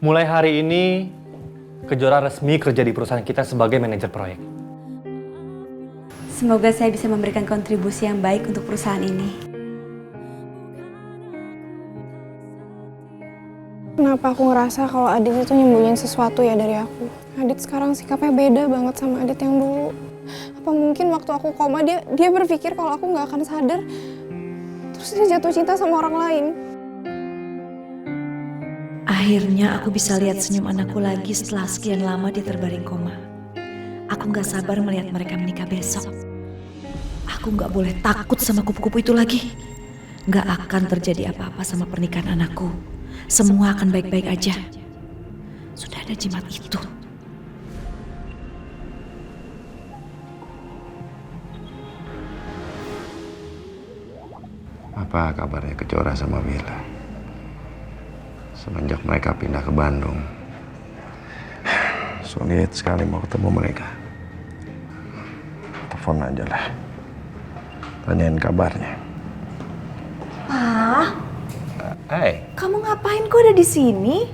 Mulai hari ini, Kejora resmi kerja di perusahaan kita sebagai manajer proyek. Semoga saya bisa memberikan kontribusi yang baik untuk perusahaan ini. Kenapa aku ngerasa kalau Adit itu nyembunyiin sesuatu ya dari aku? Adit sekarang sikapnya beda banget sama Adit yang dulu. Apa mungkin waktu aku koma dia berpikir kalau aku nggak akan sadar, terus dia jatuh cinta sama orang lain? Akhirnya aku bisa lihat senyum anakku lagi setelah sekian lama dia terbaring koma. Aku gak sabar melihat mereka menikah besok. Aku gak boleh takut sama kupu-kupu itu lagi. Gak akan terjadi apa-apa sama pernikahan anakku. Semua akan baik-baik aja. Sudah ada jimat itu. Apa kabarnya Kejora sama Bella? Semenjak mereka pindah ke Bandung, sulit sekali mau ketemu mereka. Telepon aja lah, tanyain kabarnya. Ah, Hai. kamu ngapain kok ada di sini?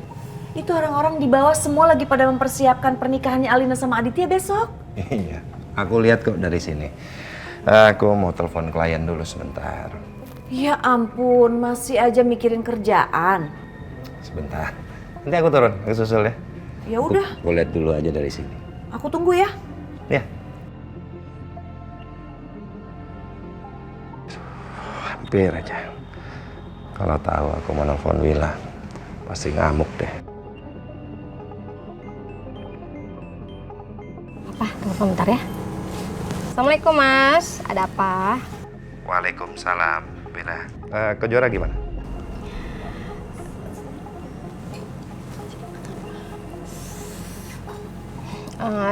Itu orang-orang di bawah semua lagi pada mempersiapkan pernikahannya Alina sama Aditya besok. Iya, aku lihat kok dari sini. Aku mau telepon klien dulu sebentar. Ya ampun, masih aja mikirin kerjaan. Sebentar. Nanti aku turun, aku susul ya. Ya udah, Aku lihat dulu aja dari sini. aku tunggu ya. Ya. Hampir aja. Kalau tahu aku mau nelfon Wila, pasti ngamuk deh. Apa? Telepon bentar ya. Assalamualaikum Mas, ada apa? Waalaikumsalam, Wila. Kejora gimana?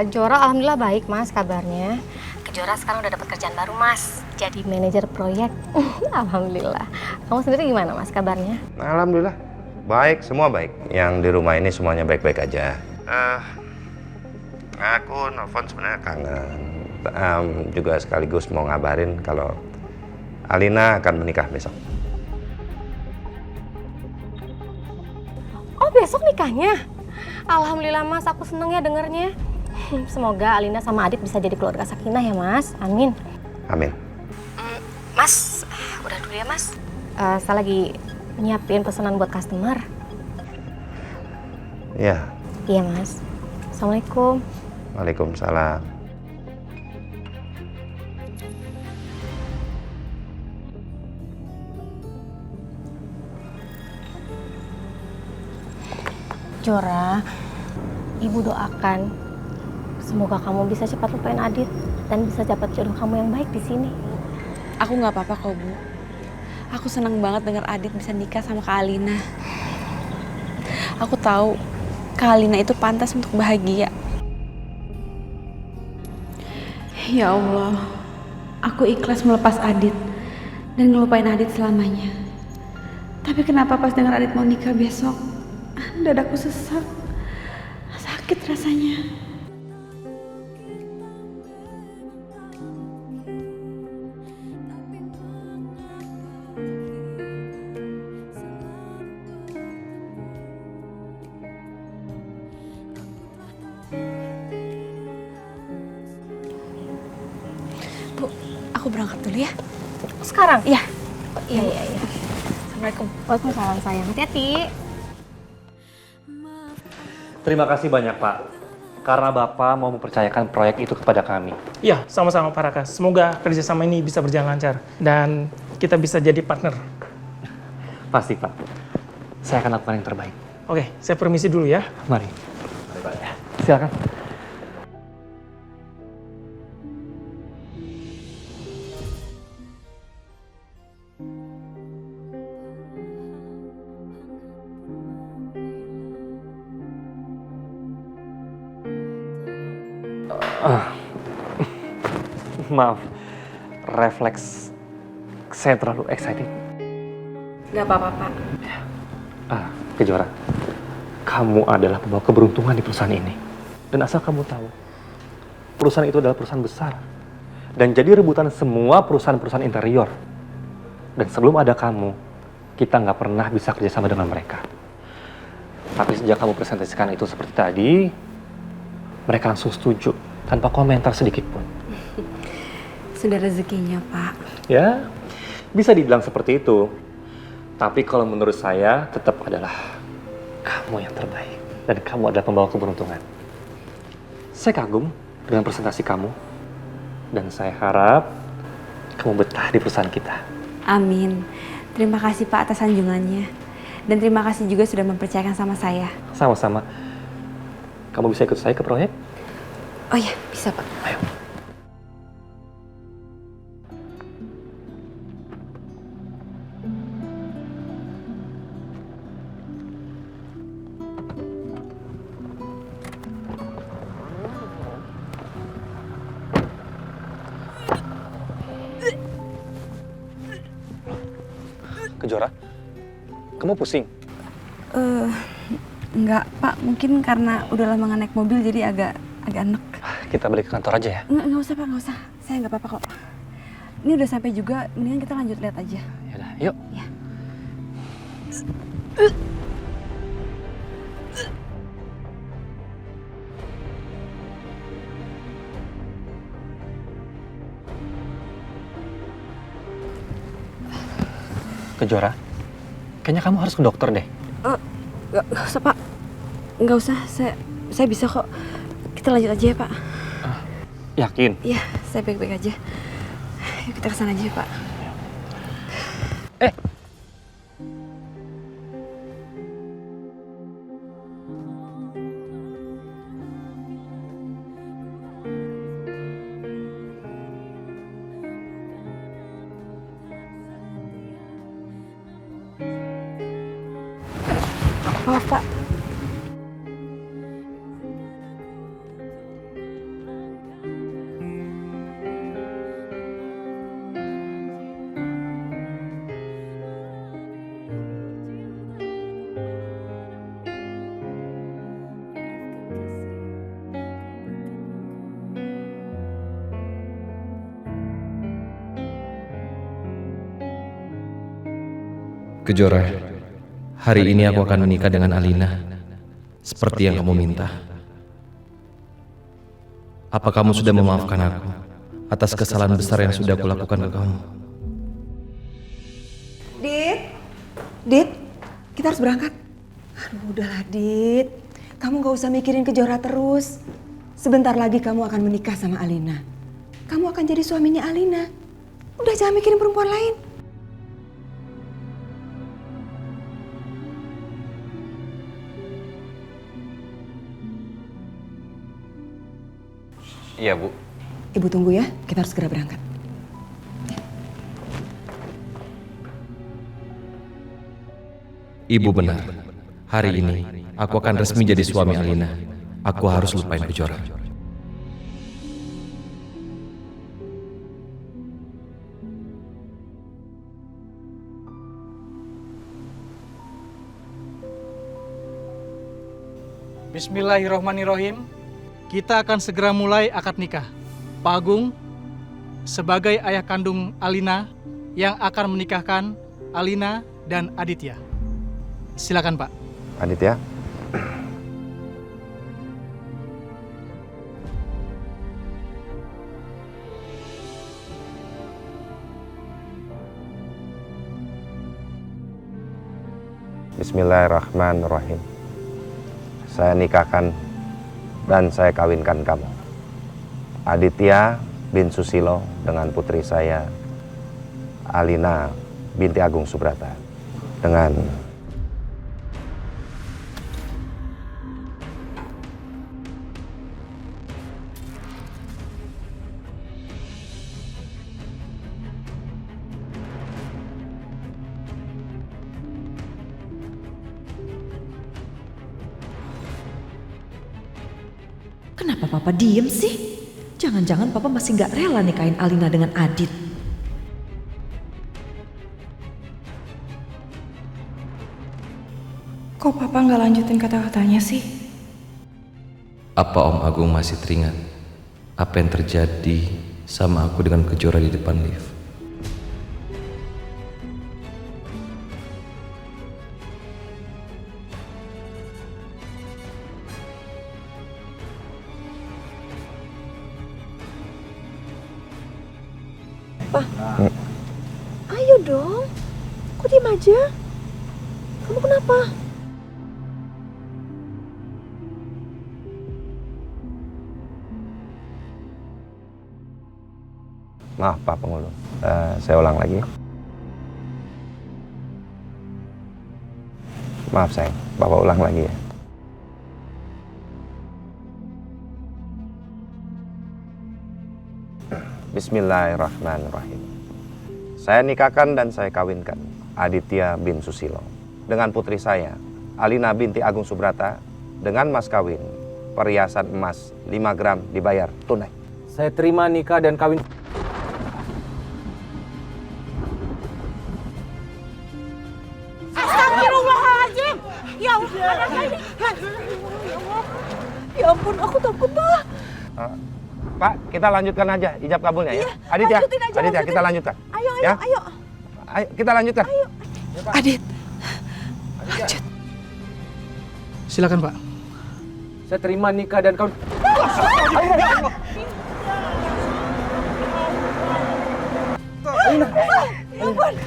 Jora alhamdulillah baik Mas kabarnya. Kejora sekarang udah dapat kerjaan baru Mas, jadi manajer proyek. Alhamdulillah. Kamu sendiri gimana Mas kabarnya? Alhamdulillah, baik, semua baik. Yang di rumah ini semuanya baik-baik aja. Aku nelfon sebenarnya kangen. Juga sekaligus mau ngabarin kalau Alina akan menikah besok. Oh besok nikahnya? Alhamdulillah Mas, aku seneng ya dengernya. Semoga Alina sama Adit bisa jadi keluarga sakinah ya Mas, amin. Amin. Mas, udah dulu ya Mas. Saya lagi nyiapin pesanan buat customer. Iya. Iya Mas. Assalamualaikum. Waalaikumsalam. Jora, Ibu doakan semoga kamu bisa cepat lupain Adit dan bisa dapat jodoh kamu yang baik di sini. Aku nggak apa-apa kok, Bu. Aku senang banget dengar Adit bisa nikah sama Kak Alina. Aku tahu Kak Alina itu pantas untuk bahagia. Ya Allah, aku ikhlas melepas Adit dan ngelupain Adit selamanya. Tapi kenapa pas dengar Adit mau nikah besok, dadaku sesak, sakit rasanya. Bu, aku berangkat dulu ya. Sekarang? Iya. Iya. Assalamualaikum. Waalaikumsalam sayang. Hati-hati. Terima kasih banyak, Pak. Karena Bapak mau mempercayakan proyek itu kepada kami. Ya, sama-sama Pak Raka. Semoga kerjasama ini bisa berjalan lancar dan kita bisa jadi partner. Pasti, Pak. Saya akan lakukan yang terbaik. Oke, saya permisi dulu ya. Mari. Mari, Pak. Silakan. Maaf, refleks saya terlalu excited. Gak apa-apa, Pak. Kejora, kamu adalah pembawa keberuntungan di perusahaan ini. Dan asal kamu tahu, perusahaan itu adalah perusahaan besar. Dan jadi rebutan semua perusahaan-perusahaan interior. Dan sebelum ada kamu, kita nggak pernah bisa kerjasama dengan mereka. Tapi sejak kamu presentasikan itu seperti tadi, mereka langsung setuju tanpa komentar sedikit pun. Sudah rezekinya, Pak. Ya, bisa dibilang seperti itu. Tapi kalau menurut saya tetap adalah kamu yang terbaik. Dan kamu adalah pembawa keberuntungan. Saya kagum dengan presentasi kamu. Dan saya harap kamu betah di perusahaan kita. Amin. Terima kasih Pak atas sanjungannya. Dan terima kasih juga sudah mempercayakan sama saya. Sama-sama. Kamu bisa ikut saya ke proyek? Oh iya, bisa Pak. Ayo. Kejora, kamu pusing? Enggak Pak, mungkin karena udah lama nggak naik mobil jadi agak enek. Kita balik ke kantor aja ya? Nggak usah Pak, nggak usah. Saya nggak apa-apa kok. Ini udah sampai juga, mendingan kita lanjut lihat aja. Yaudah, yuk. Ya. Kejora, kayaknya kamu harus ke dokter deh. Nggak usah Pak, nggak usah. Saya bisa kok. Kita lanjut aja ya Pak. Yakin? Iya, saya baik-baik aja. Yuk kita kesana aja Pak. Maaf Pak. Kejora, hari ini aku akan menikah dengan Alina, seperti yang kamu minta. Apa kamu sudah memaafkan aku atas kesalahan besar yang sudah aku lakukan ke kamu? Dit, kita harus berangkat. Aduh, udahlah Dit. Kamu gak usah mikirin Kejora terus. Sebentar lagi kamu akan menikah sama Alina. Kamu akan jadi suaminya Alina. Udah jangan mikirin perempuan lain. Iya, Bu. Ibu tunggu ya, kita harus segera berangkat. Ibu benar. Hari ini aku akan resmi jadi suami Alina. Aku harus lupain Kejora. Bismillahirrahmanirrahim. Kita akan segera mulai akad nikah. Pak Agung, sebagai ayah kandung Alina yang akan menikahkan Alina dan Aditya. Silakan Pak. Aditya. Bismillahirrahmanirrahim. Saya nikahkan dan saya kawinkan kamu, Aditya bin Susilo, dengan putri saya, Alina binti Agung Subrata, dengan Kenapa Papa diem sih? Jangan-jangan Papa masih gak rela nikahin Alina dengan Adit. Kok Papa nggak lanjutin kata-katanya sih? Apa Om Agung masih teringat apa yang terjadi sama aku dengan Kejora di depan lift? Kenapa? Ayo dong. Kok diem aja? Kamu kenapa? Maaf Pak Penghulu, saya ulang lagi. Maaf sayang, Bapak ulang lagi ya. Bismillahirrahmanirrahim. Saya nikahkan dan saya kawinkan Aditya bin Susilo dengan putri saya, Alina binti Agung Subrata, dengan mas kawin perhiasan emas 5 gram dibayar tunai. Saya terima nikah dan kawin. Astagfirullahaladzim! Ya Allah, ya ampun, aku takut, Pak. Pak, kita lanjutkan aja ijab kabulnya ya. Aditya, lanjutin aja, Aditya lanjutin. kita lanjutkan. Ayo, Ya? ayo. Ayo kita lanjutkan. Ayo. Adit, Silakan, Pak. Saya terima nikah dan kawin.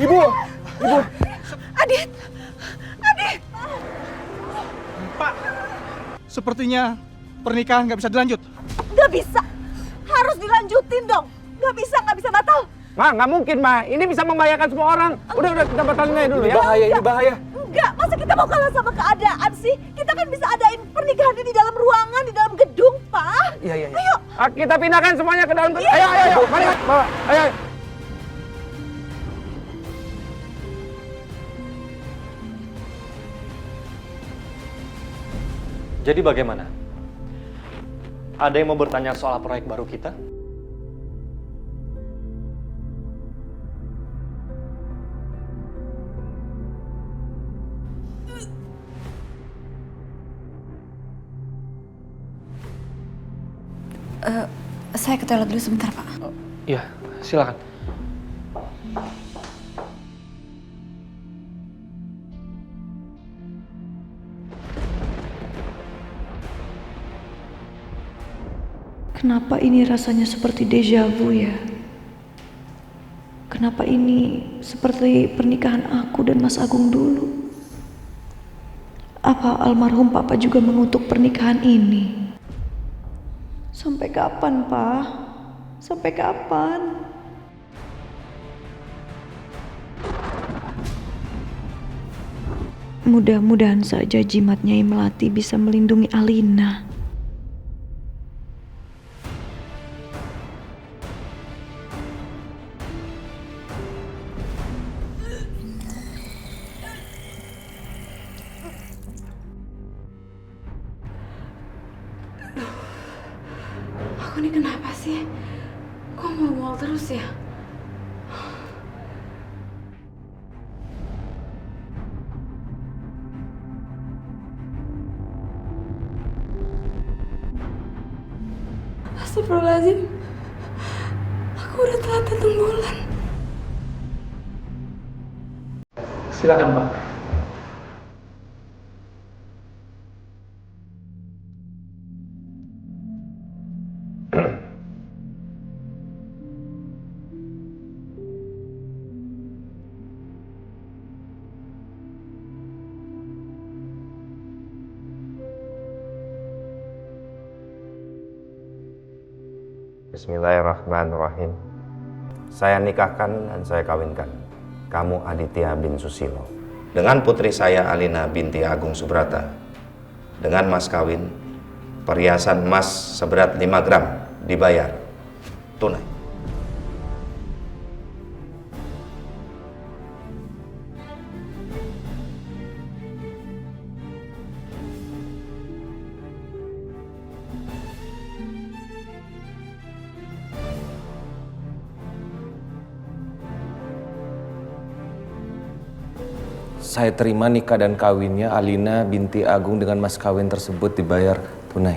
Ibu. Adit, Adit. Sepertinya pernikahan nggak bisa dilanjut. Nggak bisa. Harus dilanjutin dong. Nggak bisa batal. Ma, nggak mungkin, Ma. Ini bisa membahayakan semua orang. Udah, kita batalin aja dulu ya. Bahaya, ini bahaya. Enggak, masa kita mau kalah sama keadaan sih? Kita kan bisa adain pernikahan ini di dalam ruangan, di dalam gedung, Pak. Iya. Ayo. Kita pindahkan semuanya ke dalam. Iya. Ayo. Mari, bawa. Ayo. Jadi bagaimana? Ada yang mau bertanya soal proyek baru kita? Saya ke toilet dulu sebentar, Pak. Iya, silakan. Kenapa ini rasanya seperti deja vu ya? Kenapa ini seperti pernikahan aku dan Mas Agung dulu? Apa almarhum Papa juga mengutuk pernikahan ini? Sampai kapan, Pak? Sampai kapan? Mudah-mudahan saja jimat Nyai Melati bisa melindungi Alina. Aku ini kenapa sih? Kok mual terus ya? Astagfirullahaladzim. Aku udah telat datang bulan. Silakan, Pak. Bismillahirrahmanirrahim. Saya nikahkan dan saya kawinkan kamu Aditya bin Susilo dengan putri saya Alina binti Agung Subrata dengan mas kawin perhiasan emas seberat 5 gram dibayar tunai. Saya terima nikah dan kawinnya Alina binti Agung dengan mas kawin tersebut dibayar tunai.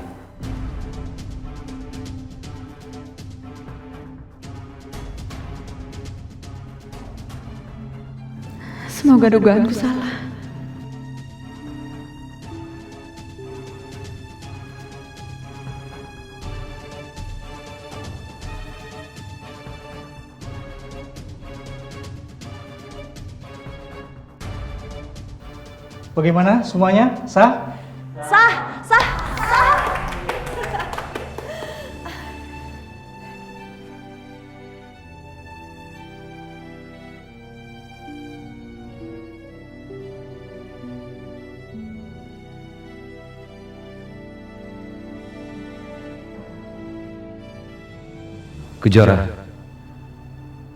Semoga dugaanku salah. Bagaimana semuanya? Sah? Sah, sah, sah. Kejora,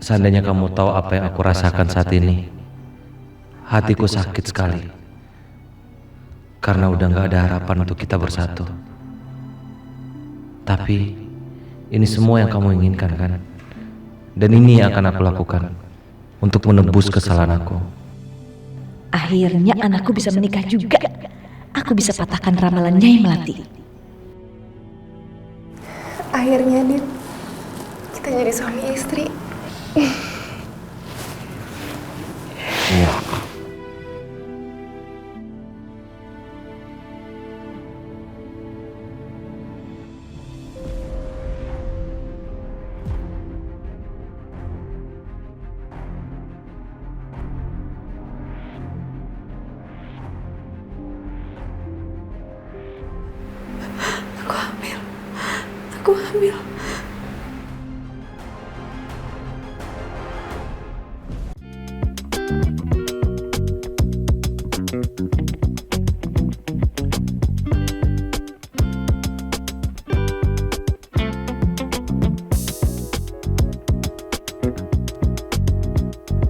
seandainya kamu tahu apa yang aku rasakan saat ini, hatiku sakit sekali. Karena udah gak ada harapan untuk kita bersatu. Tapi, ini semua yang kamu inginkan kan? Dan ini yang akan aku lakukan untuk menebus kesalahan aku. Akhirnya anakku bisa menikah juga. Aku bisa patahkan ramalan Nyai Melati. Akhirnya, Dit, kita jadi suami istri. Iya. Aku hamil.